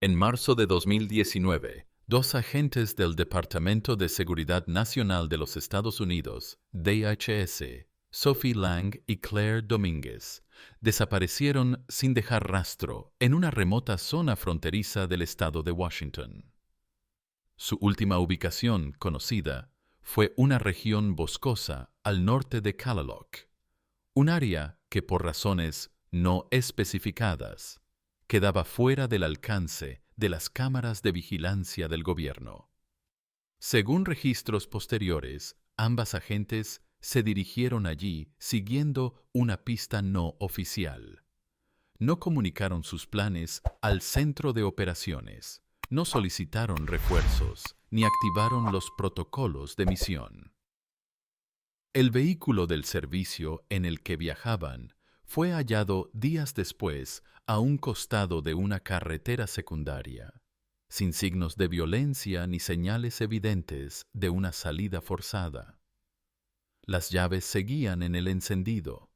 En marzo de 2019, dos agentes del Departamento de Seguridad Nacional de los Estados Unidos, DHS, Sophie Lang y Claire Domínguez, desaparecieron sin dejar rastro en una remota zona fronteriza del estado de Washington. Su última ubicación conocida fue una región boscosa al norte de Calalock, un área que por razones no especificadas quedaba fuera del alcance de las cámaras de vigilancia del gobierno. Según registros posteriores, ambas agentes se dirigieron allí siguiendo una pista no oficial. No comunicaron sus planes al centro de operaciones, no solicitaron refuerzos, ni activaron los protocolos de misión. El vehículo del servicio en el que viajaban fue hallado días después a un costado de una carretera secundaria, sin signos de violencia ni señales evidentes de una salida forzada. Las llaves seguían en el encendido.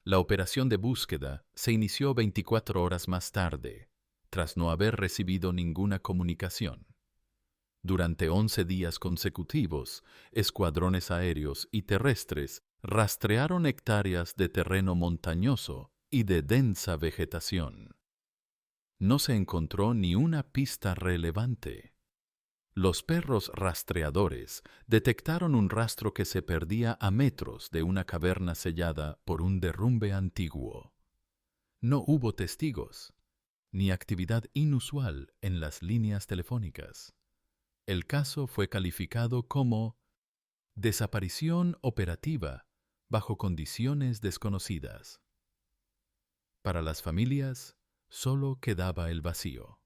La operación de búsqueda se inició 24 horas más tarde, tras no haber recibido ninguna comunicación. Durante 11 días consecutivos, escuadrones aéreos y terrestres rastrearon hectáreas de terreno montañoso y de densa vegetación. No se encontró ni una pista relevante. Los perros rastreadores detectaron un rastro que se perdía a metros de una caverna sellada por un derrumbe antiguo. No hubo testigos, ni actividad inusual en las líneas telefónicas. El caso fue calificado como desaparición operativa bajo condiciones desconocidas. Para las familias, solo quedaba el vacío.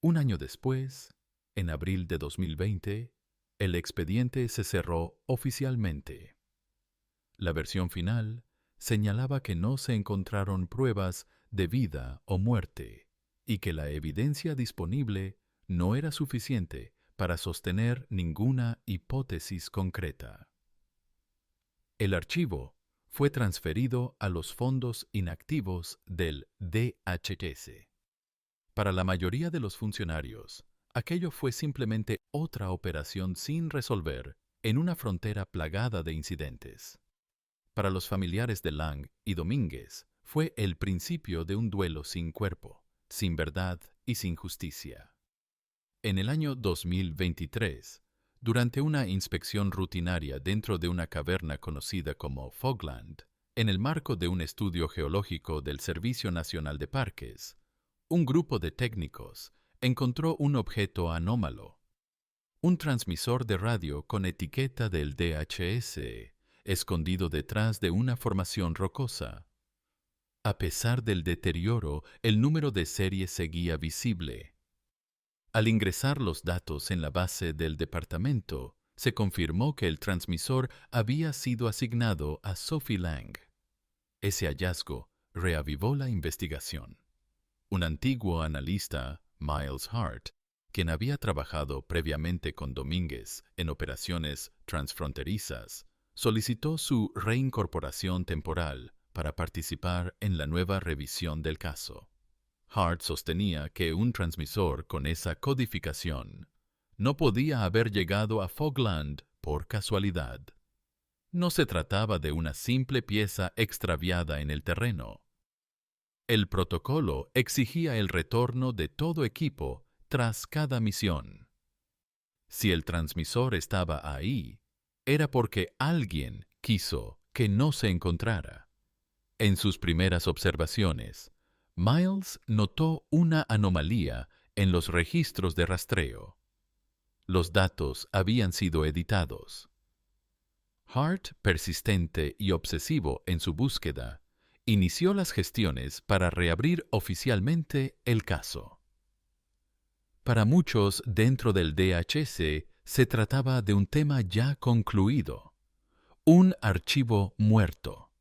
Un año después, en abril de 2020, el expediente se cerró oficialmente. La versión final señalaba que no se encontraron pruebas de vida o muerte y que la evidencia disponible no era suficiente para sostener ninguna hipótesis concreta. El archivo fue transferido a los fondos inactivos del DHS. Para la mayoría de los funcionarios, aquello fue simplemente otra operación sin resolver en una frontera plagada de incidentes. Para los familiares de Lang y Domínguez, fue el principio de un duelo sin cuerpo, sin verdad y sin justicia. En el año 2023, durante una inspección rutinaria dentro de una caverna conocida como Fogland, en el marco de un estudio geológico del Servicio Nacional de Parques, un grupo de técnicos encontró un objeto anómalo, un transmisor de radio con etiqueta del DHS, escondido detrás de una formación rocosa. A pesar del deterioro, el número de serie seguía visible. Al ingresar los datos en la base del departamento, se confirmó que el transmisor había sido asignado a Sophie Lang. Ese hallazgo reavivó la investigación. Un antiguo analista, Miles Hart, quien había trabajado previamente con Domínguez en operaciones transfronterizas, solicitó su reincorporación temporal para participar en la nueva revisión del caso. Hart sostenía que un transmisor con esa codificación no podía haber llegado a Fogland por casualidad. No se trataba de una simple pieza extraviada en el terreno. El protocolo exigía el retorno de todo equipo tras cada misión. Si el transmisor estaba ahí, era porque alguien quiso que no se encontrara. En sus primeras observaciones, Miles notó una anomalía en los registros de rastreo. Los datos habían sido editados. Hart, persistente y obsesivo en su búsqueda, inició las gestiones para reabrir oficialmente el caso. Para muchos dentro del DHS se trataba de un tema ya concluido, un archivo muerto,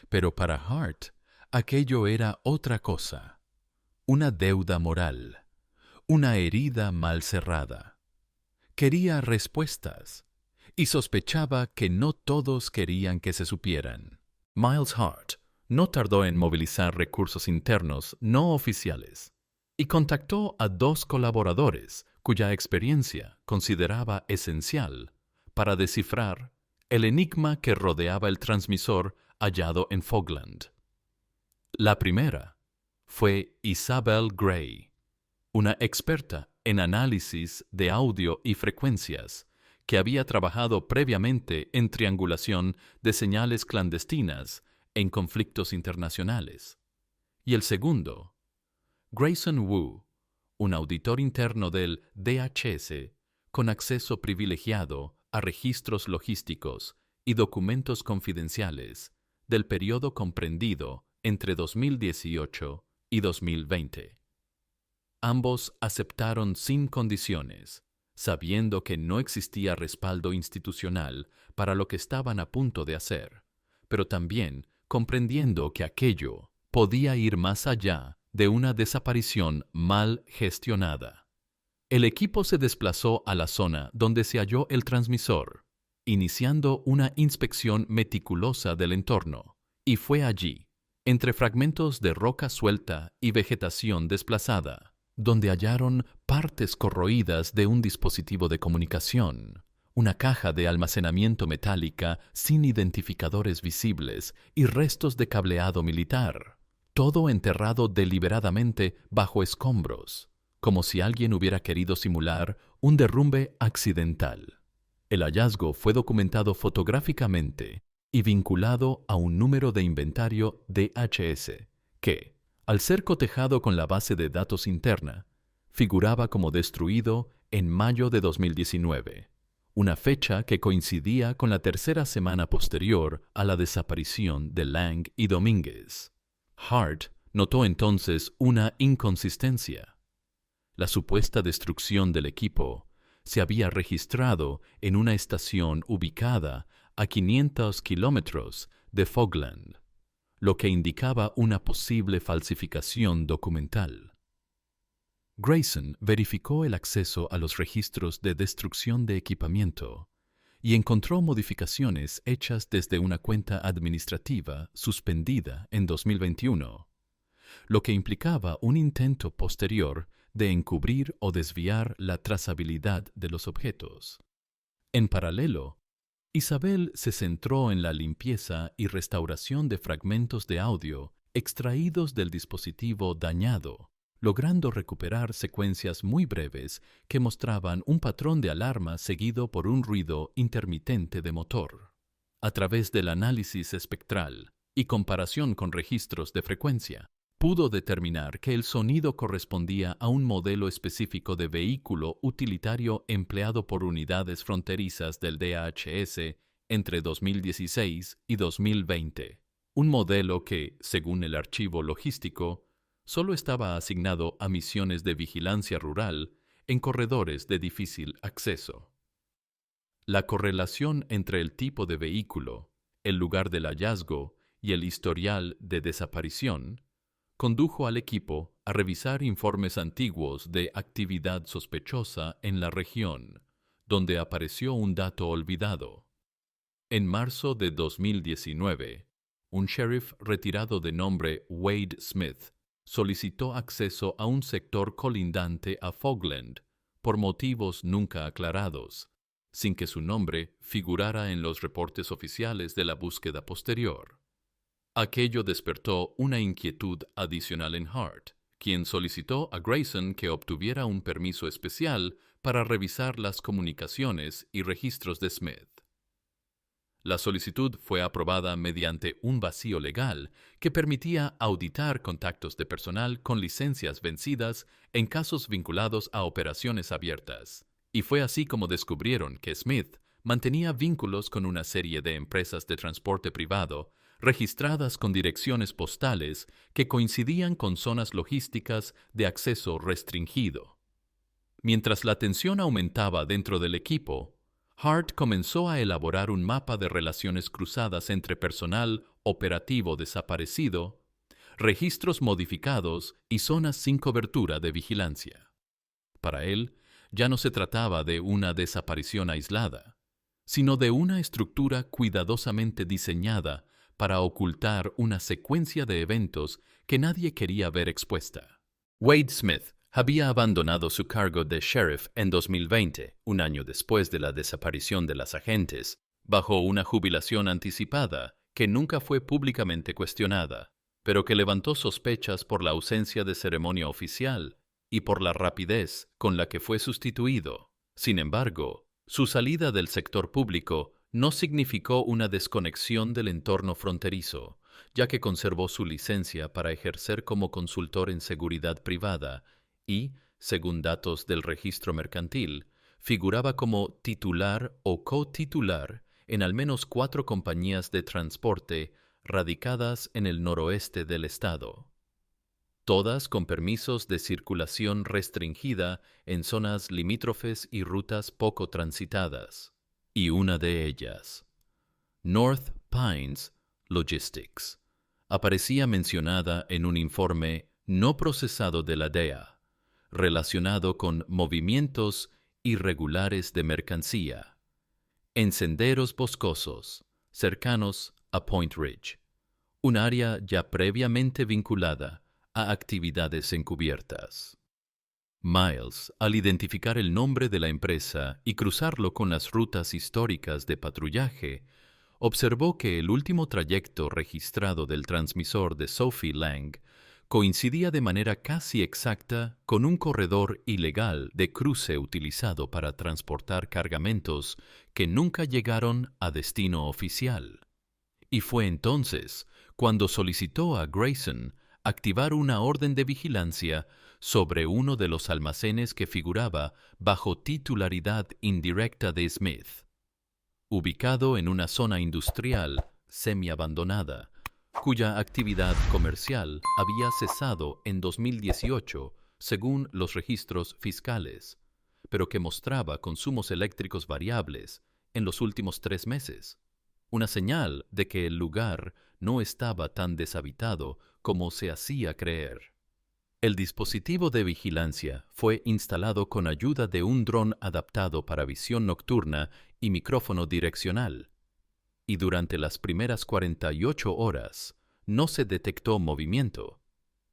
pero para Hart aquello era otra cosa, una deuda moral, una herida mal cerrada. Quería respuestas y sospechaba que no todos querían que se supieran. Miles Hart no tardó en movilizar recursos internos no oficiales. y contactó a 2 colaboradores cuya experiencia consideraba esencial para descifrar el enigma que rodeaba el transmisor hallado en Fogland. La primera fue Isabel Gray, una experta en análisis de audio y frecuencias que había trabajado previamente en triangulación de señales clandestinas en conflictos internacionales. Y el segundo, Grayson Wu, un auditor interno del DHS con acceso privilegiado a registros logísticos y documentos confidenciales del periodo comprendido entre 2018 y 2020. Ambos aceptaron sin condiciones, sabiendo que no existía respaldo institucional para lo que estaban a punto de hacer, pero también comprendiendo que aquello podía ir más allá de una desaparición mal gestionada. El equipo se desplazó a la zona donde se halló el transmisor, iniciando una inspección meticulosa del entorno, y fue allí, entre fragmentos de roca suelta y vegetación desplazada, donde hallaron partes corroídas de un dispositivo de comunicación, una caja de almacenamiento metálica sin identificadores visibles y restos de cableado militar, todo enterrado deliberadamente bajo escombros, como si alguien hubiera querido simular un derrumbe accidental. El hallazgo fue documentado fotográficamente y vinculado a un número de inventario DHS que, al ser cotejado con la base de datos interna, figuraba como destruido en mayo de 2019, una fecha que coincidía con la tercera semana posterior a la desaparición de Lang y Domínguez. Hart notó entonces una inconsistencia. La supuesta destrucción del equipo se había registrado en una estación ubicada a 500 kilómetros de Fogland, lo que indicaba una posible falsificación documental. Grayson verificó el acceso a los registros de destrucción de equipamiento y encontró modificaciones hechas desde una cuenta administrativa suspendida en 2021, lo que implicaba un intento posterior de encubrir o desviar la trazabilidad de los objetos. En paralelo, Isabel se centró en la limpieza y restauración de fragmentos de audio extraídos del dispositivo dañado, logrando recuperar secuencias muy breves que mostraban un patrón de alarma seguido por un ruido intermitente de motor. A través del análisis espectral y comparación con registros de frecuencia, pudo determinar que el sonido correspondía a un modelo específico de vehículo utilitario empleado por unidades fronterizas del DHS entre 2016 y 2020. Un modelo que, según el archivo logístico, solo estaba asignado a misiones de vigilancia rural en corredores de difícil acceso. La correlación entre el tipo de vehículo, el lugar del hallazgo y el historial de desaparición condujo al equipo a revisar informes antiguos de actividad sospechosa en la región, donde apareció un dato olvidado. En marzo de 2019, un sheriff retirado de nombre Wade Smith solicitó acceso a un sector colindante a Fogland por motivos nunca aclarados, sin que su nombre figurara en los reportes oficiales de la búsqueda posterior. Aquello despertó una inquietud adicional en Hart, quien solicitó a Grayson que obtuviera un permiso especial para revisar las comunicaciones y registros de Smith. La solicitud fue aprobada mediante un vacío legal que permitía auditar contactos de personal con licencias vencidas en casos vinculados a operaciones abiertas. Y fue así como descubrieron que Smith mantenía vínculos con una serie de empresas de transporte privado registradas con direcciones postales que coincidían con zonas logísticas de acceso restringido. Mientras la tensión aumentaba dentro del equipo, Hart comenzó a elaborar un mapa de relaciones cruzadas entre personal operativo desaparecido, registros modificados y zonas sin cobertura de vigilancia. Para él, ya no se trataba de una desaparición aislada, sino de una estructura cuidadosamente diseñada para ocultar una secuencia de eventos que nadie quería ver expuesta. Wade Smith había abandonado su cargo de sheriff en 2020, un año después de la desaparición de las agentes, bajo una jubilación anticipada que nunca fue públicamente cuestionada, pero que levantó sospechas por la ausencia de ceremonia oficial y por la rapidez con la que fue sustituido. Sin embargo, su salida del sector público no significó una desconexión del entorno fronterizo, ya que conservó su licencia para ejercer como consultor en seguridad privada y, según datos del registro mercantil, figuraba como titular o cotitular en al menos 4 compañías de transporte radicadas en el noroeste del estado, todas con permisos de circulación restringida en zonas limítrofes y rutas poco transitadas, y una de ellas, North Pines Logistics, aparecía mencionada en un informe no procesado de la DEA, relacionado con movimientos irregulares de mercancía en senderos boscosos cercanos a Point Ridge, un área ya previamente vinculada a actividades encubiertas. Miles, al identificar el nombre de la empresa y cruzarlo con las rutas históricas de patrullaje, observó que el último trayecto registrado del transmisor de Sophie Lang coincidía de manera casi exacta con un corredor ilegal de cruce utilizado para transportar cargamentos que nunca llegaron a destino oficial. Y fue entonces cuando solicitó a Grayson activar una orden de vigilancia sobre uno de los almacenes que figuraba bajo titularidad indirecta de Smith, ubicado en una zona industrial semiabandonada, cuya actividad comercial había cesado en 2018, según los registros fiscales, pero que mostraba consumos eléctricos variables en los últimos 3 meses, una señal de que el lugar no estaba tan deshabitado como se hacía creer. El dispositivo de vigilancia fue instalado con ayuda de un dron adaptado para visión nocturna y micrófono direccional, y durante las primeras 48 horas no se detectó movimiento,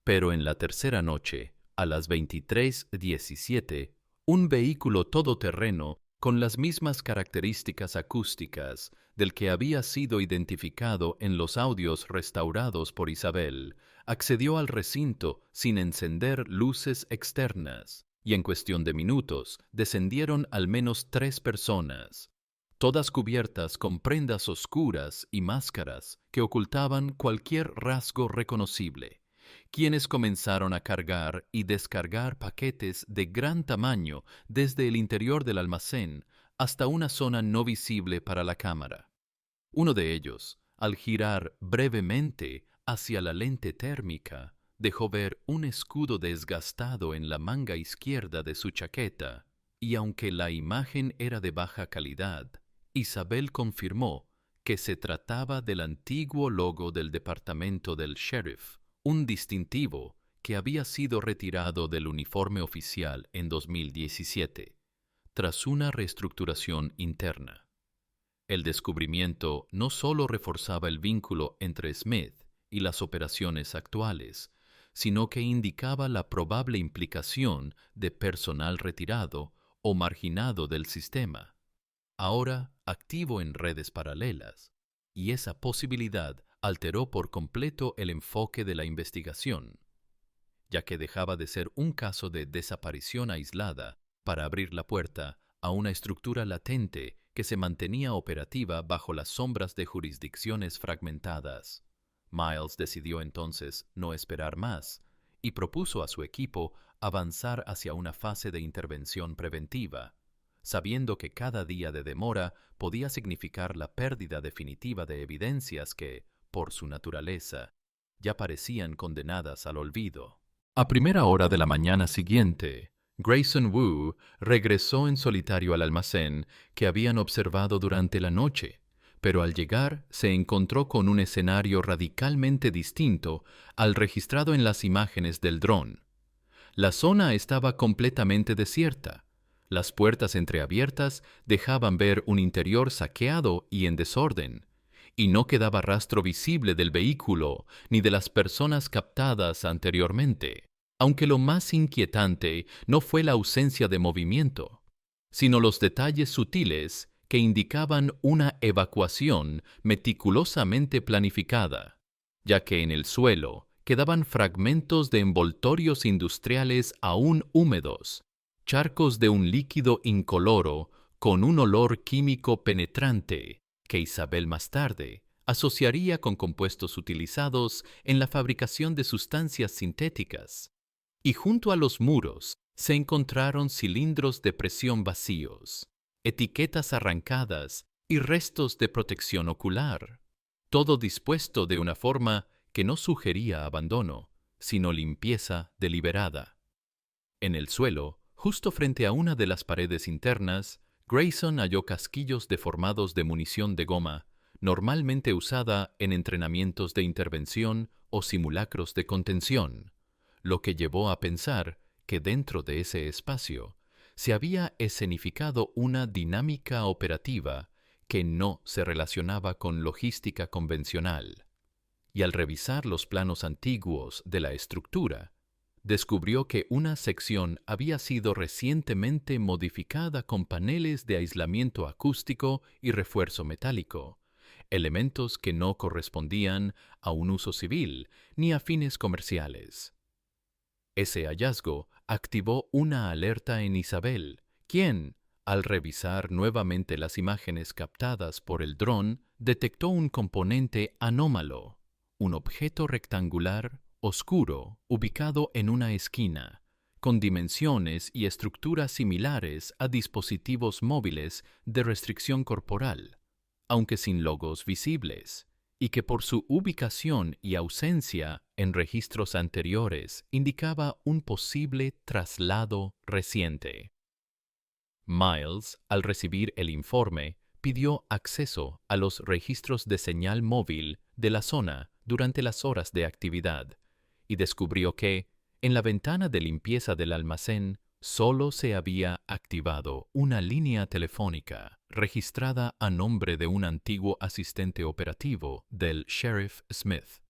pero en la tercera noche, a las 23:17, un vehículo todoterreno con las mismas características acústicas del que había sido identificado en los audios restaurados por Isabel, accedió al recinto sin encender luces externas, y en cuestión de minutos descendieron al menos 3 personas, todas cubiertas con prendas oscuras y máscaras que ocultaban cualquier rasgo reconocible, quienes comenzaron a cargar y descargar paquetes de gran tamaño desde el interior del almacén hasta una zona no visible para la cámara. Uno de ellos, al girar brevemente hacia la lente térmica, dejó ver un escudo desgastado en la manga izquierda de su chaqueta, y aunque la imagen era de baja calidad, Isabel confirmó que se trataba del antiguo logo del departamento del sheriff, un distintivo que había sido retirado del uniforme oficial en 2017, tras una reestructuración interna. El descubrimiento no solo reforzaba el vínculo entre Smith y las operaciones actuales, sino que indicaba la probable implicación de personal retirado o marginado del sistema, ahora activo en redes paralelas, y esa posibilidad alteró por completo el enfoque de la investigación, ya que dejaba de ser un caso de desaparición aislada para abrir la puerta a una estructura latente que se mantenía operativa bajo las sombras de jurisdicciones fragmentadas. Miles decidió entonces no esperar más y propuso a su equipo avanzar hacia una fase de intervención preventiva, sabiendo que cada día de demora podía significar la pérdida definitiva de evidencias que, por su naturaleza, ya parecían condenadas al olvido. A primera hora de la mañana siguiente, Grayson Wu regresó en solitario al almacén que habían observado durante la noche, pero al llegar se encontró con un escenario radicalmente distinto al registrado en las imágenes del dron. La zona estaba completamente desierta. Las puertas entreabiertas dejaban ver un interior saqueado y en desorden, y no quedaba rastro visible del vehículo ni de las personas captadas anteriormente. aunque lo más inquietante no fue la ausencia de movimiento, sino los detalles sutiles que indicaban una evacuación meticulosamente planificada, ya que en el suelo quedaban fragmentos de envoltorios industriales aún húmedos, charcos de un líquido incoloro con un olor químico penetrante que Isabel más tarde asociaría con compuestos utilizados en la fabricación de sustancias sintéticas. Y junto a los muros se encontraron cilindros de presión vacíos, etiquetas arrancadas y restos de protección ocular, todo dispuesto de una forma que no sugería abandono, sino limpieza deliberada. En el suelo, justo frente a una de las paredes internas, Grayson halló casquillos deformados de munición de goma, normalmente usada en entrenamientos de intervención o simulacros de contención, lo que llevó a pensar que dentro de ese espacio se había escenificado una dinámica operativa que no se relacionaba con logística convencional. Y al revisar los planos antiguos de la estructura, descubrió que una sección había sido recientemente modificada con paneles de aislamiento acústico y refuerzo metálico, elementos que no correspondían a un uso civil ni a fines comerciales. Ese hallazgo activó una alerta en Isabel, quien, al revisar nuevamente las imágenes captadas por el dron, detectó un componente anómalo, un objeto rectangular, oscuro, ubicado en una esquina, con dimensiones y estructuras similares a dispositivos móviles de restricción corporal, aunque sin logos visibles, y que por su ubicación y ausencia en registros anteriores indicaba un posible traslado reciente. Miles, al recibir el informe, pidió acceso a los registros de señal móvil de la zona durante las horas de actividad y descubrió que, en la ventana de limpieza del almacén, solo se había activado una línea telefónica registrada a nombre de un antiguo asistente operativo del Sheriff Smith,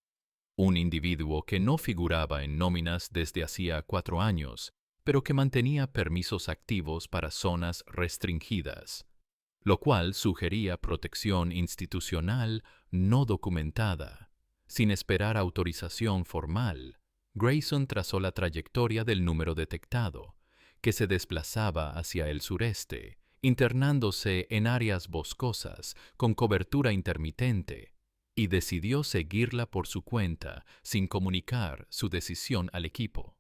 un individuo que no figuraba en nóminas desde hacía 4 años, pero que mantenía permisos activos para zonas restringidas, lo cual sugería protección institucional no documentada. Sin esperar autorización formal, Grayson trazó la trayectoria del número detectado, que se desplazaba hacia el sureste, internándose en áreas boscosas con cobertura intermitente, y decidió seguirla por su cuenta sin comunicar su decisión al equipo,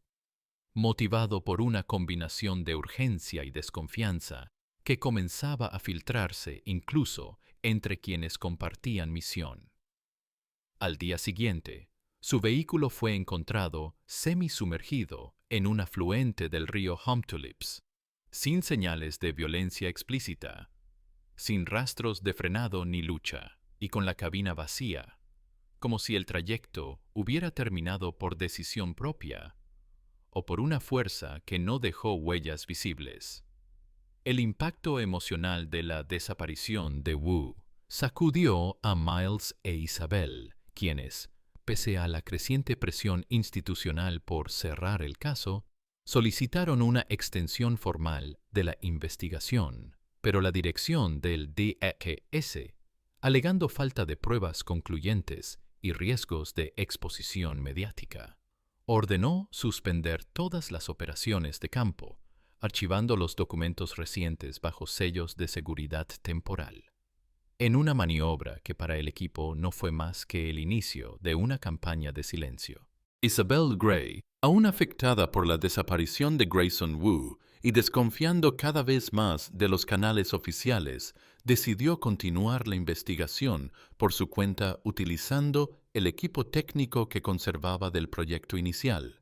motivado por una combinación de urgencia y desconfianza que comenzaba a filtrarse incluso entre quienes compartían misión. Al día siguiente, su vehículo fue encontrado semisumergido en un afluente del río Humptulips, sin señales de violencia explícita, sin rastros de frenado ni lucha, y con la cabina vacía, como si el trayecto hubiera terminado por decisión propia o por una fuerza que no dejó huellas visibles. El impacto emocional de la desaparición de Wu sacudió a Miles e Isabel, quienes, pese a la creciente presión institucional por cerrar el caso, solicitaron una extensión formal de la investigación, pero la dirección del DEKS, alegando falta de pruebas concluyentes y riesgos de exposición mediática, ordenó suspender todas las operaciones de campo, archivando los documentos recientes bajo sellos de seguridad temporal, en una maniobra que para el equipo no fue más que el inicio de una campaña de silencio. Isabel Gray, aún afectada por la desaparición de Grayson Wu y desconfiando cada vez más de los canales oficiales, decidió continuar la investigación por su cuenta utilizando el equipo técnico que conservaba del proyecto inicial,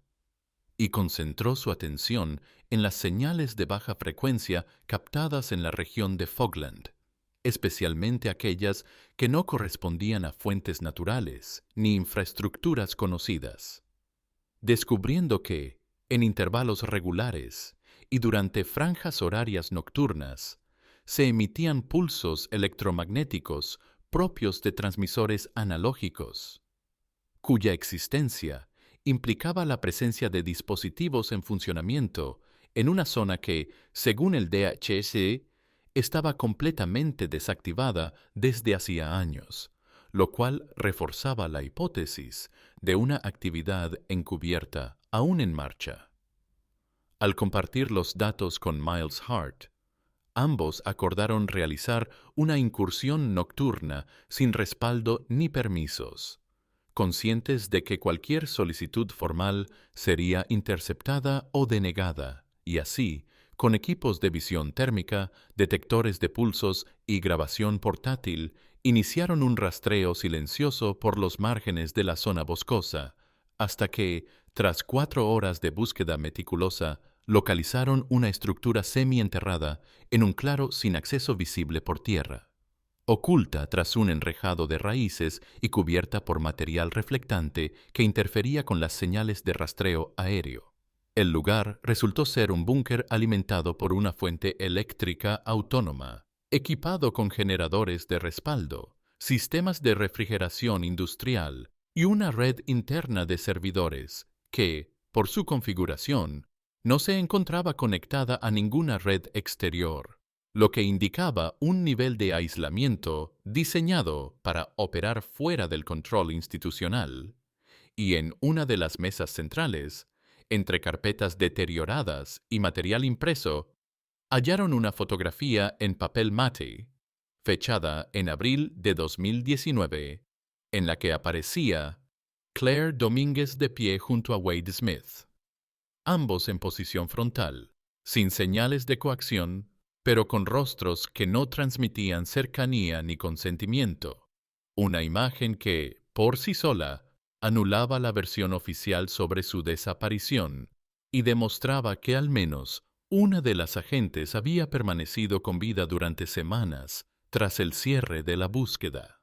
y concentró su atención en las señales de baja frecuencia captadas en la región de Fogland, especialmente aquellas que no correspondían a fuentes naturales ni infraestructuras conocidas, descubriendo que, en intervalos regulares y durante franjas horarias nocturnas, se emitían pulsos electromagnéticos propios de transmisores analógicos, cuya existencia implicaba la presencia de dispositivos en funcionamiento en una zona que, según el DHS, estaba completamente desactivada desde hacía años, lo cual reforzaba la hipótesis de una actividad encubierta aún en marcha. Al compartir los datos con Miles Hart, ambos acordaron realizar una incursión nocturna sin respaldo ni permisos, conscientes de que cualquier solicitud formal sería interceptada o denegada, y así, con equipos de visión térmica, detectores de pulsos y grabación portátil, iniciaron un rastreo silencioso por los márgenes de la zona boscosa, hasta que, tras 4 horas de búsqueda meticulosa, localizaron una estructura semienterrada en un claro sin acceso visible por tierra, oculta tras un enrejado de raíces y cubierta por material reflectante que interfería con las señales de rastreo aéreo. El lugar resultó ser un búnker alimentado por una fuente eléctrica autónoma, equipado con generadores de respaldo, sistemas de refrigeración industrial y una red interna de servidores que, por su configuración, no se encontraba conectada a ninguna red exterior, lo que indicaba un nivel de aislamiento diseñado para operar fuera del control institucional. Y en una de las mesas centrales, entre carpetas deterioradas y material impreso, hallaron una fotografía en papel mate, fechada en abril de 2019, en la que aparecía Claire Domínguez de pie junto a Wade Smith, ambos en posición frontal, sin señales de coacción, pero con rostros que no transmitían cercanía ni consentimiento. Una imagen que, por sí sola, anulaba la versión oficial sobre su desaparición y demostraba que al menos una de las agentes había permanecido con vida durante semanas tras el cierre de la búsqueda.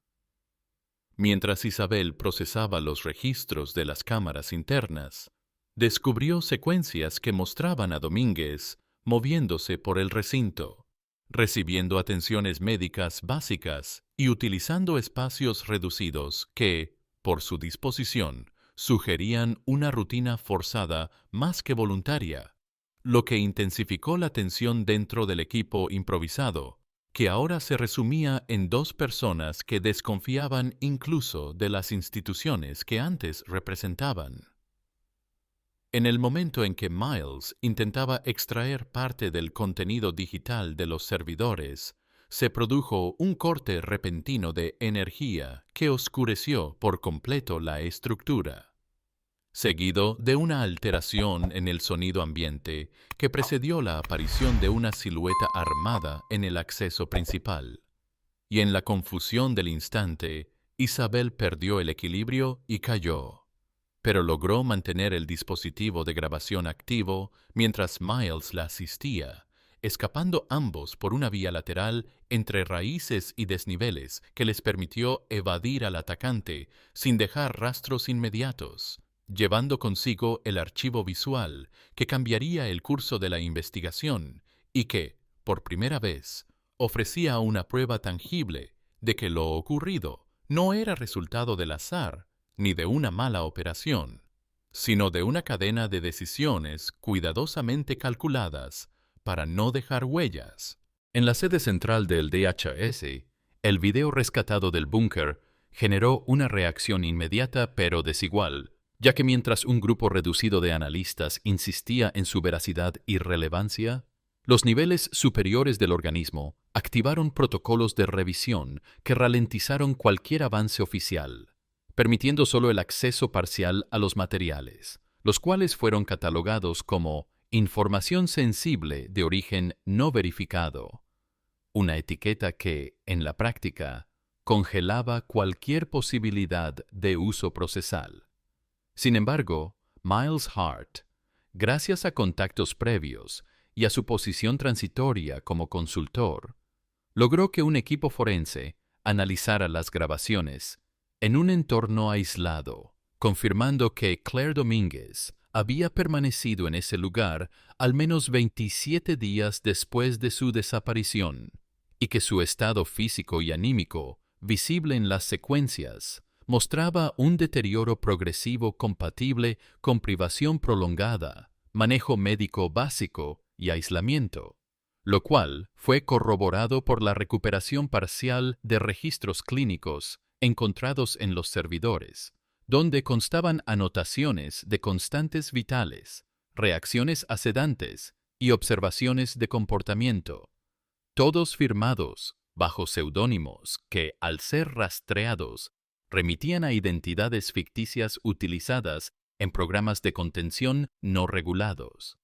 Mientras Isabel procesaba los registros de las cámaras internas, descubrió secuencias que mostraban a Domínguez moviéndose por el recinto, recibiendo atenciones médicas básicas y utilizando espacios reducidos que, por su disposición, sugerían una rutina forzada más que voluntaria, lo que intensificó la tensión dentro del equipo improvisado, que ahora se resumía en 2 personas que desconfiaban incluso de las instituciones que antes representaban. En el momento en que Miles intentaba extraer parte del contenido digital de los servidores, se produjo un corte repentino de energía que oscureció por completo la estructura, seguido de una alteración en el sonido ambiente que precedió la aparición de una silueta armada en el acceso principal. Y en la confusión del instante, Isabel perdió el equilibrio y cayó, pero logró mantener el dispositivo de grabación activo mientras Miles la asistía, escapando ambos por una vía lateral entre raíces y desniveles que les permitió evadir al atacante sin dejar rastros inmediatos, llevando consigo el archivo visual que cambiaría el curso de la investigación y que, por primera vez, ofrecía una prueba tangible de que lo ocurrido no era resultado del azar ni de una mala operación, sino de una cadena de decisiones cuidadosamente calculadas para no dejar huellas. En la sede central del DHS, el video rescatado del búnker generó una reacción inmediata pero desigual, ya que mientras un grupo reducido de analistas insistía en su veracidad y relevancia, los niveles superiores del organismo activaron protocolos de revisión que ralentizaron cualquier avance oficial, permitiendo solo el acceso parcial a los materiales, los cuales fueron catalogados como información sensible de origen no verificado, una etiqueta que, en la práctica, congelaba cualquier posibilidad de uso procesal. Sin embargo, Miles Hart, gracias a contactos previos y a su posición transitoria como consultor, logró que un equipo forense analizara las grabaciones en un entorno aislado, confirmando que Claire Domínguez había permanecido en ese lugar al menos 27 días después de su desaparición y que su estado físico y anímico, visible en las secuencias, mostraba un deterioro progresivo compatible con privación prolongada, manejo médico básico y aislamiento, lo cual fue corroborado por la recuperación parcial de registros clínicos encontrados en los servidores, donde constaban anotaciones de constantes vitales, reacciones a sedantes y observaciones de comportamiento, todos firmados bajo seudónimos que, al ser rastreados, remitían a identidades ficticias utilizadas en programas de contención no regulados.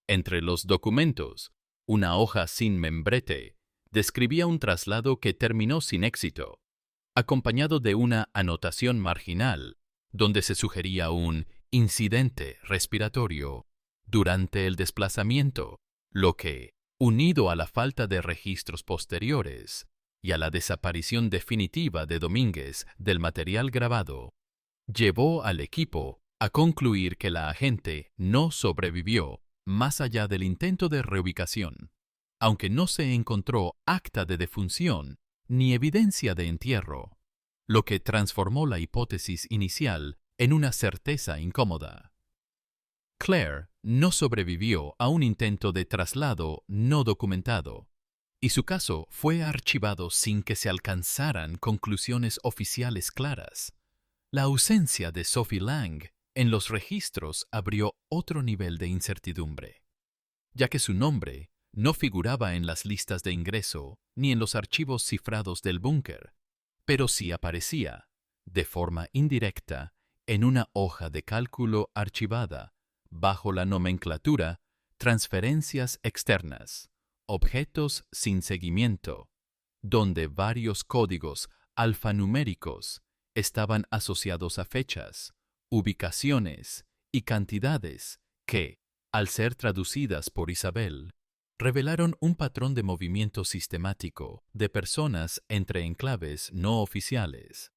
Entre los documentos, una hoja sin membrete describía un traslado que terminó sin éxito, acompañado de una anotación marginal donde se sugería un incidente respiratorio durante el desplazamiento, lo que, unido a la falta de registros posteriores y a la desaparición definitiva de Domínguez del material grabado, llevó al equipo a concluir que la agente no sobrevivió más allá del intento de reubicación, aunque no se encontró acta de defunción ni evidencia de entierro, lo que transformó la hipótesis inicial en una certeza incómoda. Claire no sobrevivió a un intento de traslado no documentado, y su caso fue archivado sin que se alcanzaran conclusiones oficiales claras. La ausencia de Sophie Lang en los registros abrió otro nivel de incertidumbre, ya que su nombre no figuraba en las listas de ingreso ni en los archivos cifrados del búnker, pero sí aparecía, de forma indirecta, en una hoja de cálculo archivada bajo la nomenclatura Transferencias externas, objetos sin seguimiento, donde varios códigos alfanuméricos estaban asociados a fechas, ubicaciones y cantidades que, al ser traducidas por Isabel, revelaron un patrón de movimiento sistemático de personas entre enclaves no oficiales,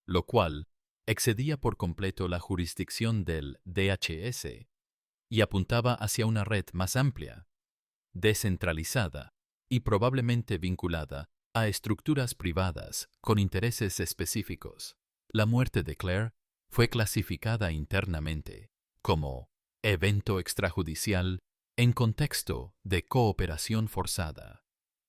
lo cual excedía por completo la jurisdicción del DHS y apuntaba hacia una red más amplia, descentralizada y probablemente vinculada a estructuras privadas con intereses específicos. La muerte de Claire fue clasificada internamente como evento extrajudicial en contexto de cooperación forzada,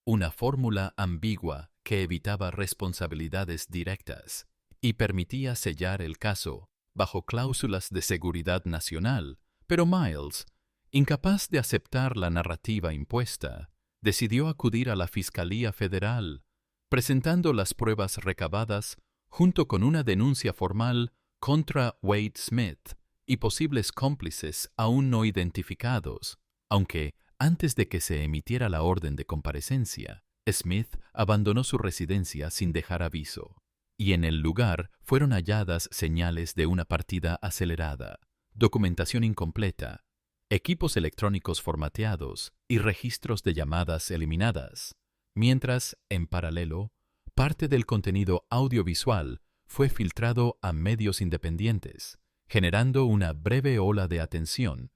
una fórmula ambigua que evitaba responsabilidades directas y permitía sellar el caso bajo cláusulas de seguridad nacional, pero Miles, incapaz de aceptar la narrativa impuesta, decidió acudir a la Fiscalía Federal, presentando las pruebas recabadas junto con una denuncia formal contra Wade Smith y posibles cómplices aún no identificados, aunque antes de que se emitiera la orden de comparecencia, Smith abandonó su residencia sin dejar aviso, y en el lugar fueron halladas señales de una partida acelerada, documentación incompleta, equipos electrónicos formateados y registros de llamadas eliminadas, mientras, en paralelo, parte del contenido audiovisual fue filtrado a medios independientes, generando una breve ola de atención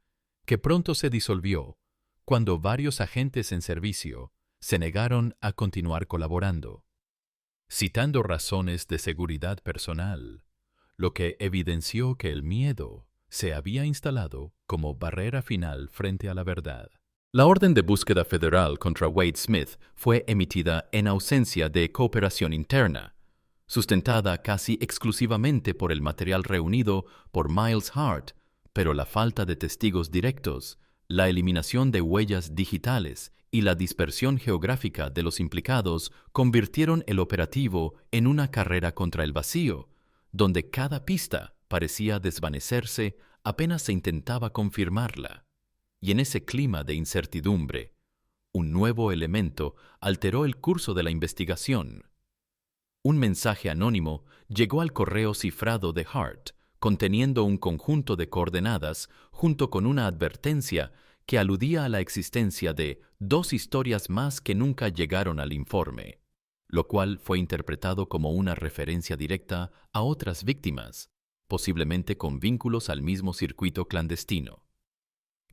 que pronto se disolvió cuando varios agentes en servicio se negaron a continuar colaborando, citando razones de seguridad personal, lo que evidenció que el miedo se había instalado como barrera final frente a la verdad. La orden de búsqueda federal contra Wade Smith fue emitida en ausencia de cooperación interna, sustentada casi exclusivamente por el material reunido por Miles Hart, pero la falta de testigos directos, la eliminación de huellas digitales y la dispersión geográfica de los implicados convirtieron el operativo en una carrera contra el vacío, donde cada pista parecía desvanecerse apenas se intentaba confirmarla. Y en ese clima de incertidumbre, un nuevo elemento alteró el curso de la investigación. Un mensaje anónimo llegó al correo cifrado de Hart, conteniendo un conjunto de coordenadas junto con una advertencia que aludía a la existencia de dos historias más que nunca llegaron al informe, lo cual fue interpretado como una referencia directa a otras víctimas, posiblemente con vínculos al mismo circuito clandestino.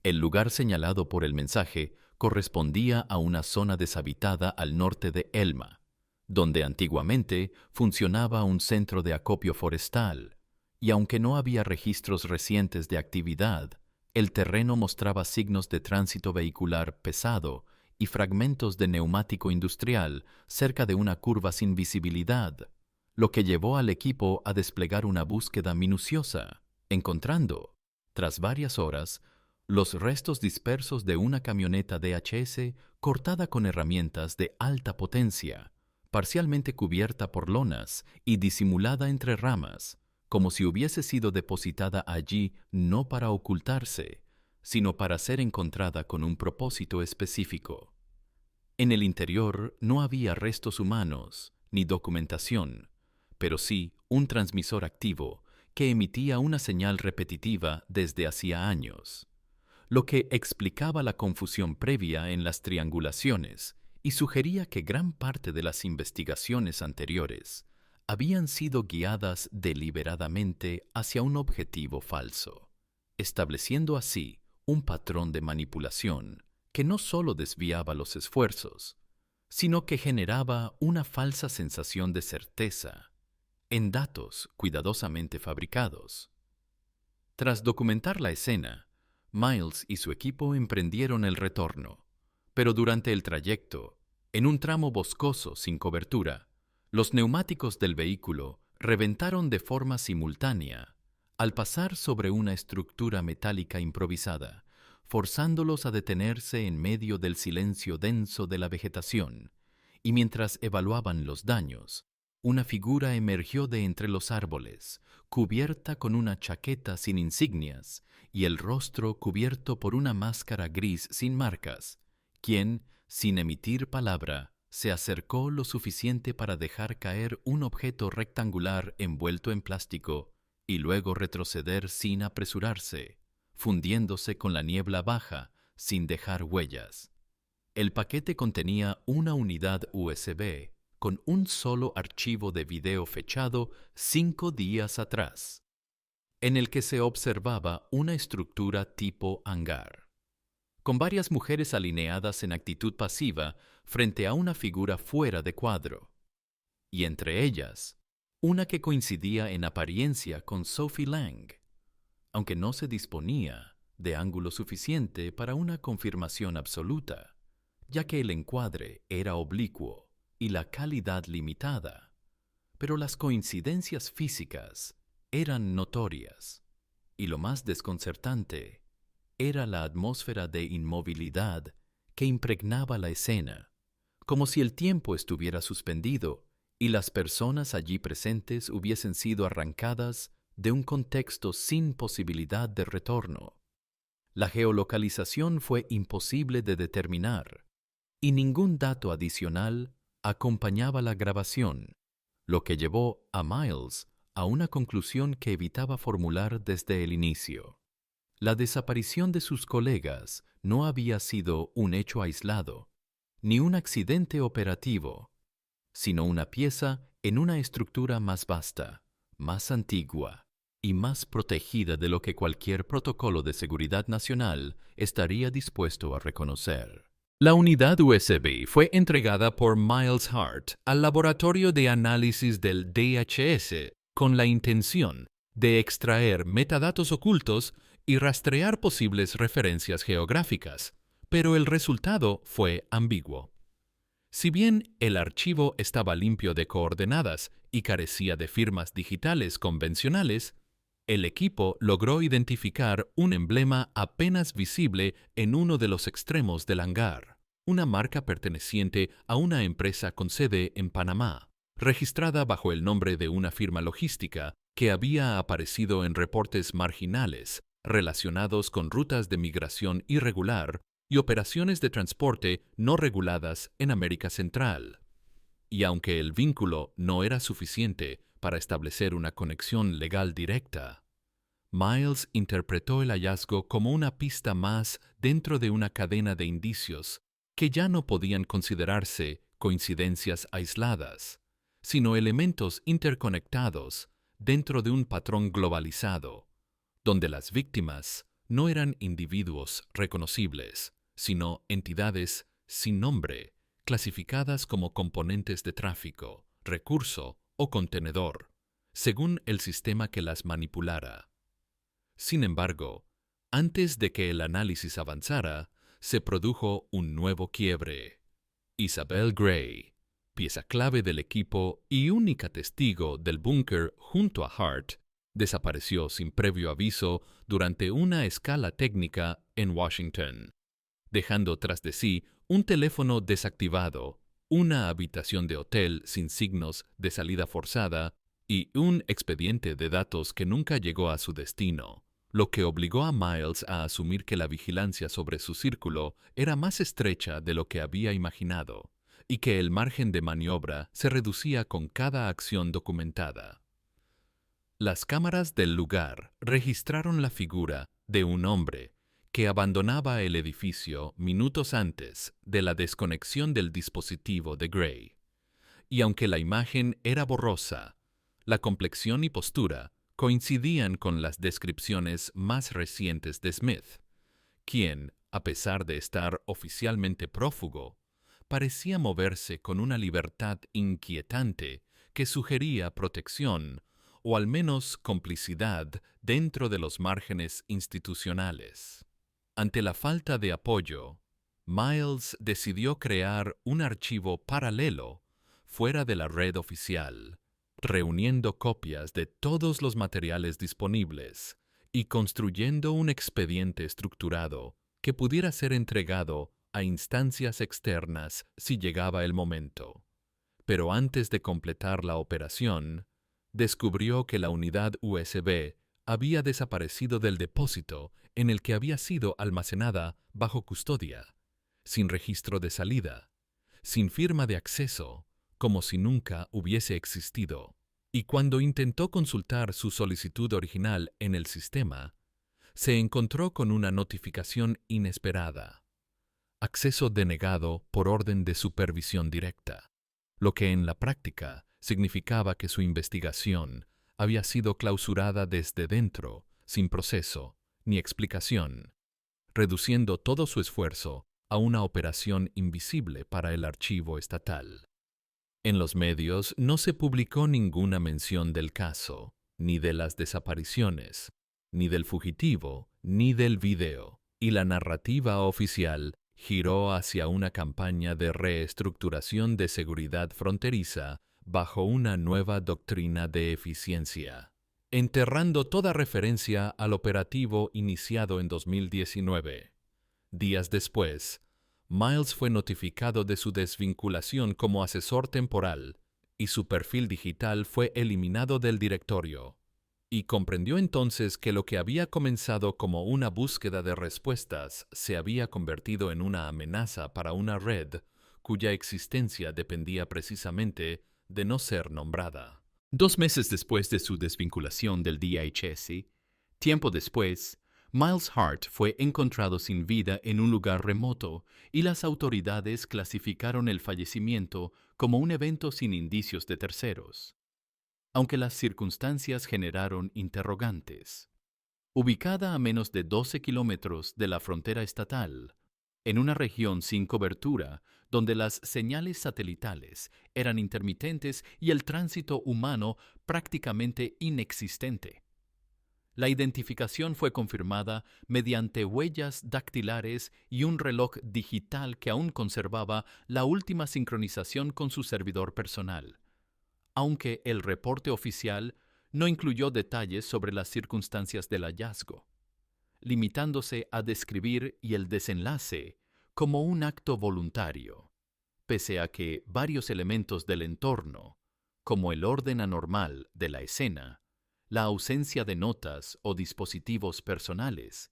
El lugar señalado por el mensaje correspondía a una zona deshabitada al norte de Elma, donde antiguamente funcionaba un centro de acopio forestal, y aunque no había registros recientes de actividad, el terreno mostraba signos de tránsito vehicular pesado y fragmentos de neumático industrial cerca de una curva sin visibilidad, lo que llevó al equipo a desplegar una búsqueda minuciosa, encontrando, tras varias horas, los restos dispersos de una camioneta DHS cortada con herramientas de alta potencia, parcialmente cubierta por lonas y disimulada entre ramas, como si hubiese sido depositada allí no para ocultarse, sino para ser encontrada con un propósito específico. En el interior no había restos humanos ni documentación, pero sí un transmisor activo que emitía una señal repetitiva desde hacía años, lo que explicaba la confusión previa en las triangulaciones y sugería que gran parte de las investigaciones anteriores habían sido guiadas deliberadamente hacia un objetivo falso, estableciendo así un patrón de manipulación que no solo desviaba los esfuerzos, sino que generaba una falsa sensación de certeza en datos cuidadosamente fabricados. Tras documentar la escena, Miles y su equipo emprendieron el retorno, pero durante el trayecto, en un tramo boscoso sin cobertura, los neumáticos del vehículo reventaron de forma simultánea al pasar sobre una estructura metálica improvisada, forzándolos a detenerse en medio del silencio denso de la vegetación, y mientras evaluaban los daños, una figura emergió de entre los árboles, cubierta con una chaqueta sin insignias y el rostro cubierto por una máscara gris sin marcas, quien, sin emitir palabra, se acercó lo suficiente para dejar caer un objeto rectangular envuelto en plástico y luego retroceder sin apresurarse, fundiéndose con la niebla baja sin dejar huellas. El paquete contenía una unidad USB con un solo archivo de video fechado 5 días atrás, en el que se observaba una estructura tipo hangar, con varias mujeres alineadas en actitud pasiva frente a una figura fuera de cuadro, y entre ellas, una que coincidía en apariencia con Sophie Lang, aunque no se disponía de ángulo suficiente para una confirmación absoluta, ya que el encuadre era oblicuo y la calidad limitada, pero las coincidencias físicas eran notorias, y lo más desconcertante era la atmósfera de inmovilidad que impregnaba la escena, como si el tiempo estuviera suspendido y las personas allí presentes hubiesen sido arrancadas de un contexto sin posibilidad de retorno. La geolocalización fue imposible de determinar, y ningún dato adicional acompañaba la grabación, lo que llevó a Miles a una conclusión que evitaba formular desde el inicio. La desaparición de sus colegas no había sido un hecho aislado, ni un accidente operativo, sino una pieza en una estructura más vasta, más antigua y más protegida de lo que cualquier protocolo de seguridad nacional estaría dispuesto a reconocer. La unidad USB fue entregada por Miles Hart al laboratorio de análisis del DHS con la intención de extraer metadatos ocultos y rastrear posibles referencias geográficas, pero el resultado fue ambiguo. Si bien el archivo estaba limpio de coordenadas y carecía de firmas digitales convencionales, el equipo logró identificar un emblema apenas visible en uno de los extremos del hangar, una marca perteneciente a una empresa con sede en Panamá, registrada bajo el nombre de una firma logística que había aparecido en reportes marginales relacionados con rutas de migración irregular y operaciones de transporte no reguladas en América Central. Y aunque el vínculo no era suficiente para establecer una conexión legal directa, Miles interpretó el hallazgo como una pista más dentro de una cadena de indicios que ya no podían considerarse coincidencias aisladas, sino elementos interconectados dentro de un patrón globalizado, donde las víctimas no eran individuos reconocibles, sino entidades sin nombre clasificadas como componentes de tráfico, recurso o contenedor, según el sistema que las manipulara. Sin embargo, antes de que el análisis avanzara, se produjo un nuevo quiebre. Isabel Gray, pieza clave del equipo y única testigo del búnker junto a Hart, desapareció sin previo aviso durante una escala técnica en Washington, dejando tras de sí un teléfono desactivado, una habitación de hotel sin signos de salida forzada y un expediente de datos que nunca llegó a su destino, lo que obligó a Miles a asumir que la vigilancia sobre su círculo era más estrecha de lo que había imaginado y que el margen de maniobra se reducía con cada acción documentada. Las cámaras del lugar registraron la figura de un hombre que abandonaba el edificio minutos antes de la desconexión del dispositivo de Gray. Y aunque la imagen era borrosa, la complexión y postura coincidían con las descripciones más recientes de Smith, quien, a pesar de estar oficialmente prófugo, parecía moverse con una libertad inquietante que sugería protección o al menos complicidad dentro de los márgenes institucionales. Ante la falta de apoyo, Miles decidió crear un archivo paralelo fuera de la red oficial, reuniendo copias de todos los materiales disponibles y construyendo un expediente estructurado que pudiera ser entregado a instancias externas si llegaba el momento. Pero antes de completar la operación, descubrió que la unidad USB había desaparecido del depósito en el que había sido almacenada bajo custodia, sin registro de salida, sin firma de acceso, como si nunca hubiese existido. Y cuando intentó consultar su solicitud original en el sistema, se encontró con una notificación inesperada: acceso denegado por orden de supervisión directa, lo que en la práctica significaba que su investigación había sido clausurada desde dentro, sin proceso ni explicación, reduciendo todo su esfuerzo a una operación invisible para el archivo estatal. En los medios no se publicó ninguna mención del caso, ni de las desapariciones, ni del fugitivo, ni del video, y la narrativa oficial giró hacia una campaña de reestructuración de seguridad fronteriza bajo una nueva doctrina de eficiencia, enterrando toda referencia al operativo iniciado en 2019. Días después, Miles fue notificado de su desvinculación como asesor temporal y su perfil digital fue eliminado del directorio, y comprendió entonces que lo que había comenzado como una búsqueda de respuestas se había convertido en una amenaza para una red cuya existencia dependía precisamente de no ser nombrada. 2 meses después de su desvinculación del DHS, tiempo después, Miles Hart fue encontrado sin vida en un lugar remoto y las autoridades clasificaron el fallecimiento como un evento sin indicios de terceros, aunque las circunstancias generaron interrogantes. Ubicada a menos de 12 kilómetros de la frontera estatal, en una región sin cobertura, donde las señales satelitales eran intermitentes y el tránsito humano prácticamente inexistente. La identificación fue confirmada mediante huellas dactilares y un reloj digital que aún conservaba la última sincronización con su servidor personal, aunque el reporte oficial no incluyó detalles sobre las circunstancias del hallazgo, limitándose a describir el desenlace como un acto voluntario, pese a que varios elementos del entorno, como el orden anormal de la escena, la ausencia de notas o dispositivos personales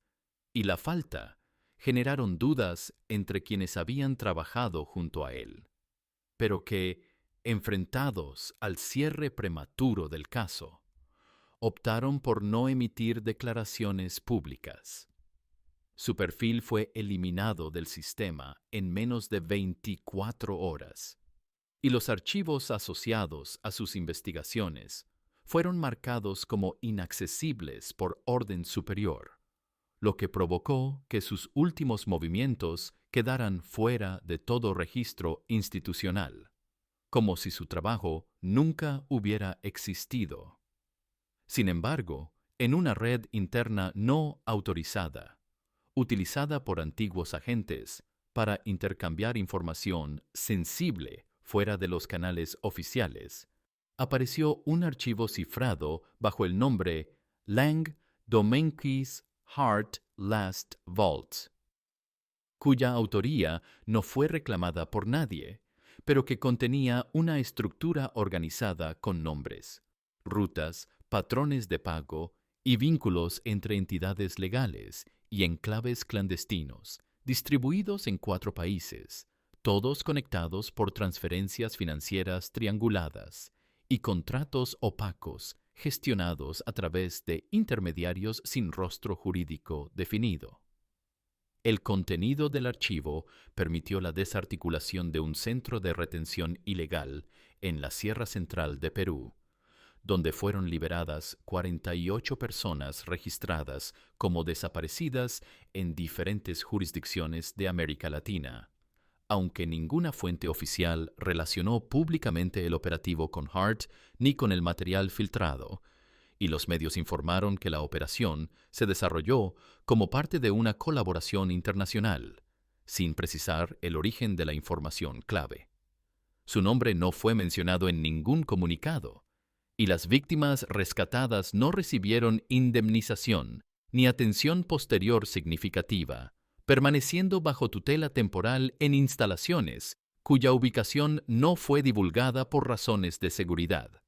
y la falta, generaron dudas entre quienes habían trabajado junto a él, pero que, enfrentados al cierre prematuro del caso, optaron por no emitir declaraciones públicas. Su perfil fue eliminado del sistema en menos de 24 horas, y los archivos asociados a sus investigaciones fueron marcados como inaccesibles por orden superior, lo que provocó que sus últimos movimientos quedaran fuera de todo registro institucional, como si su trabajo nunca hubiera existido. Sin embargo, en una red interna no autorizada, utilizada por antiguos agentes para intercambiar información sensible fuera de los canales oficiales, apareció un archivo cifrado bajo el nombre Lang Dominguez Hart Last Vault, cuya autoría no fue reclamada por nadie, pero que contenía una estructura organizada con nombres, rutas, patrones de pago y vínculos entre entidades legales y enclaves clandestinos, distribuidos en 4 países, todos conectados por transferencias financieras trianguladas y contratos opacos gestionados a través de intermediarios sin rostro jurídico definido. El contenido del archivo permitió la desarticulación de un centro de retención ilegal en la Sierra Central de Perú, donde fueron liberadas 48 personas registradas como desaparecidas en diferentes jurisdicciones de América Latina, aunque ninguna fuente oficial relacionó públicamente el operativo con Hart ni con el material filtrado, y los medios informaron que la operación se desarrolló como parte de una colaboración internacional, sin precisar el origen de la información clave. Su nombre no fue mencionado en ningún comunicado, y las víctimas rescatadas no recibieron indemnización ni atención posterior significativa, permaneciendo bajo tutela temporal en instalaciones cuya ubicación no fue divulgada por razones de seguridad.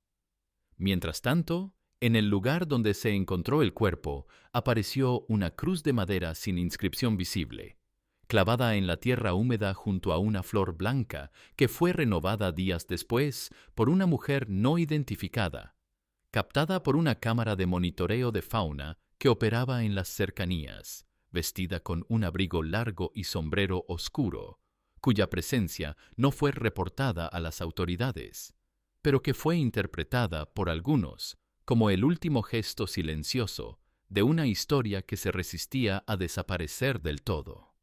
Mientras tanto, en el lugar donde se encontró el cuerpo, apareció una cruz de madera sin inscripción visible, clavada en la tierra húmeda junto a una flor blanca que fue renovada días después por una mujer no identificada, captada por una cámara de monitoreo de fauna que operaba en las cercanías, vestida con un abrigo largo y sombrero oscuro, cuya presencia no fue reportada a las autoridades, pero que fue interpretada por algunos como el último gesto silencioso de una historia que se resistía a desaparecer del todo.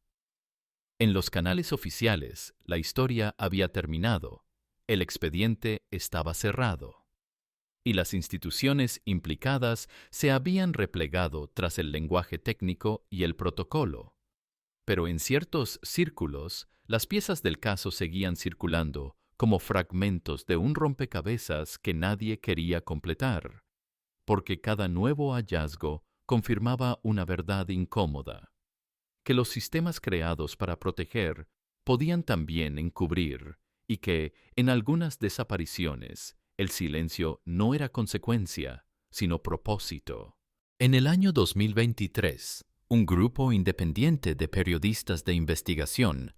En los canales oficiales, la historia había terminado, el expediente estaba cerrado, y las instituciones implicadas se habían replegado tras el lenguaje técnico y el protocolo. Pero en ciertos círculos, las piezas del caso seguían circulando como fragmentos de un rompecabezas que nadie quería completar, porque cada nuevo hallazgo confirmaba una verdad incómoda: que los sistemas creados para proteger podían también encubrir, y que, en algunas desapariciones, el silencio no era consecuencia, sino propósito. En el año 2023, un grupo independiente de periodistas de investigación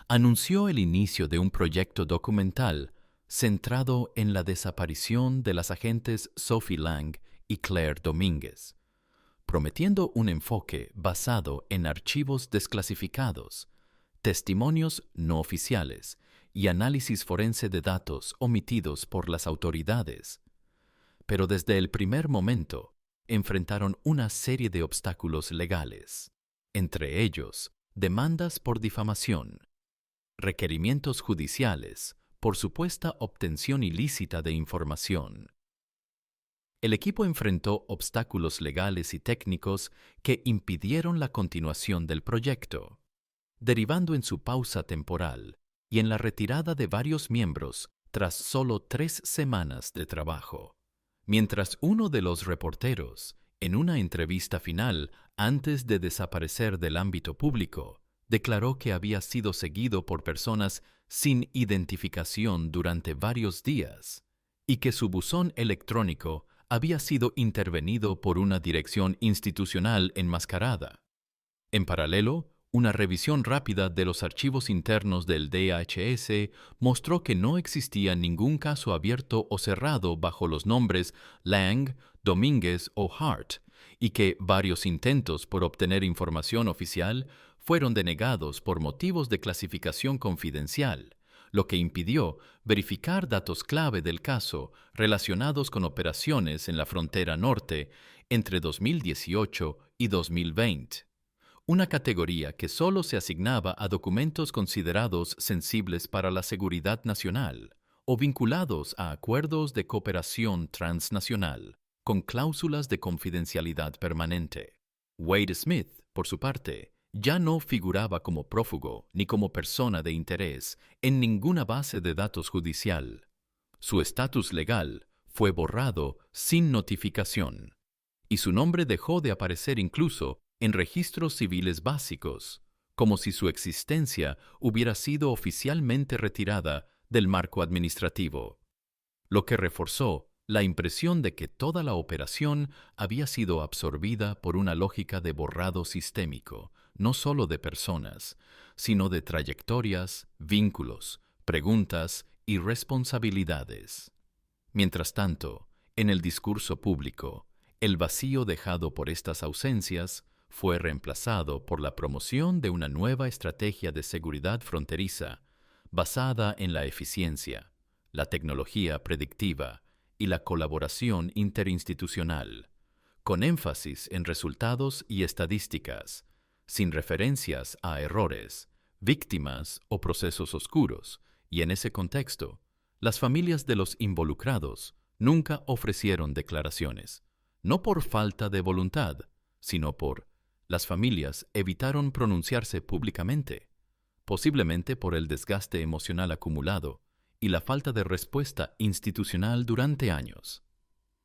anunció el inicio de un proyecto documental centrado en la desaparición de las agentes Sophie Lang y Claire Domínguez, prometiendo un enfoque basado en archivos desclasificados, testimonios no oficiales y análisis forense de datos omitidos por las autoridades. Pero desde el primer momento enfrentaron una serie de obstáculos legales, entre ellos demandas por difamación, requerimientos judiciales por supuesta obtención ilícita de información. El equipo enfrentó obstáculos legales y técnicos que impidieron la continuación del proyecto, derivando en su pausa temporal y en la retirada de varios miembros tras solo 3 semanas de trabajo. Mientras uno de los reporteros, en una entrevista final antes de desaparecer del ámbito público, declaró que había sido seguido por personas sin identificación durante varios días y que su buzón electrónico había sido intervenido por una dirección institucional enmascarada. En paralelo, una revisión rápida de los archivos internos del DHS mostró que no existía ningún caso abierto o cerrado bajo los nombres Lang, Domínguez o Hart, y que varios intentos por obtener información oficial fueron denegados por motivos de clasificación confidencial, lo que impidió verificar datos clave del caso relacionados con operaciones en la frontera norte entre 2018 y 2020. una categoría que solo se asignaba a documentos considerados sensibles para la seguridad nacional o vinculados a acuerdos de cooperación transnacional, con cláusulas de confidencialidad permanente. Wade Smith, por su parte, ya no figuraba como prófugo ni como persona de interés en ninguna base de datos judicial. Su estatus legal fue borrado sin notificación, y su nombre dejó de aparecer incluso en registros civiles básicos, como si su existencia hubiera sido oficialmente retirada del marco administrativo, lo que reforzó la impresión de que toda la operación había sido absorbida por una lógica de borrado sistémico, no solo de personas, sino de trayectorias, vínculos, preguntas y responsabilidades. Mientras tanto, en el discurso público, el vacío dejado por estas ausencias fue reemplazado por la promoción de una nueva estrategia de seguridad fronteriza basada en la eficiencia, la tecnología predictiva y la colaboración interinstitucional, con énfasis en resultados y estadísticas, sin referencias a errores, víctimas o procesos oscuros, y en ese contexto, las familias de los involucrados nunca ofrecieron declaraciones, no por falta de voluntad, sino por las familias evitaron pronunciarse públicamente, posiblemente por el desgaste emocional acumulado y la falta de respuesta institucional durante años.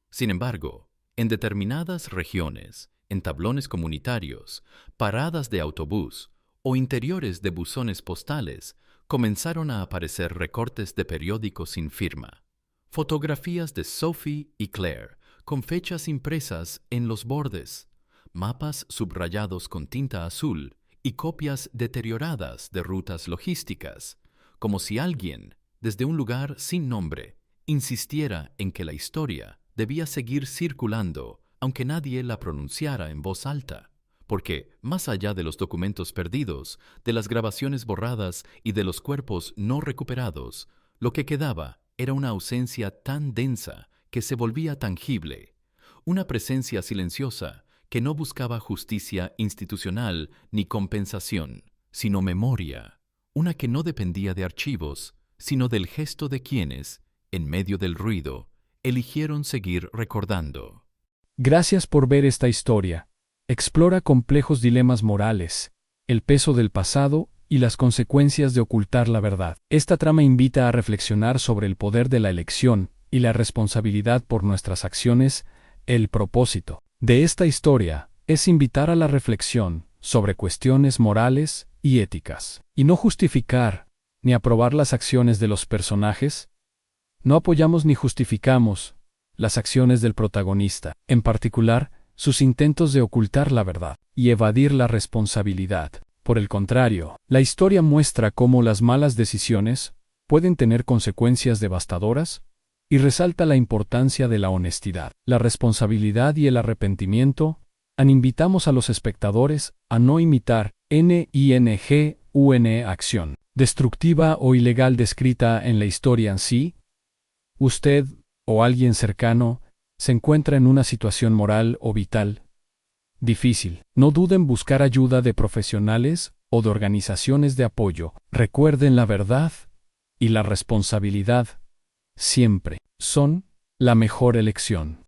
Sin embargo, en determinadas regiones, en tablones comunitarios, paradas de autobús o interiores de buzones postales, comenzaron a aparecer recortes de periódicos sin firma, fotografías de Sophie y Claire con fechas impresas en los bordes, mapas subrayados con tinta azul y copias deterioradas de rutas logísticas, como si alguien, desde un lugar sin nombre, insistiera en que la historia debía seguir circulando aunque nadie la pronunciara en voz alta, porque, más allá de los documentos perdidos, de las grabaciones borradas y de los cuerpos no recuperados, lo que quedaba era una ausencia tan densa que se volvía tangible, una presencia silenciosa que no buscaba justicia institucional ni compensación, sino memoria, una que no dependía de archivos, sino del gesto de quienes, en medio del ruido, eligieron seguir recordando. Gracias por ver esta historia. Explora complejos dilemas morales, el peso del pasado y las consecuencias de ocultar la verdad. Esta trama invita a reflexionar sobre el poder de la elección y la responsabilidad por nuestras acciones. El propósito de esta historia es invitar a la reflexión sobre cuestiones morales y éticas, y no justificar ni aprobar las acciones de los personajes. No apoyamos ni justificamos las acciones del protagonista, en particular, sus intentos de ocultar la verdad y evadir la responsabilidad. Por el contrario, la historia muestra cómo las malas decisiones pueden tener consecuencias devastadoras y resalta la importancia de la honestidad, la responsabilidad y el arrepentimiento. Invitamos a los espectadores a no imitar una acción destructiva o ilegal descrita en la historia en sí. Usted o alguien cercano se encuentra en una situación moral o vital difícil. No duden en buscar ayuda de profesionales o de organizaciones de apoyo. Recuerden, la verdad y la responsabilidad siempre son la mejor elección.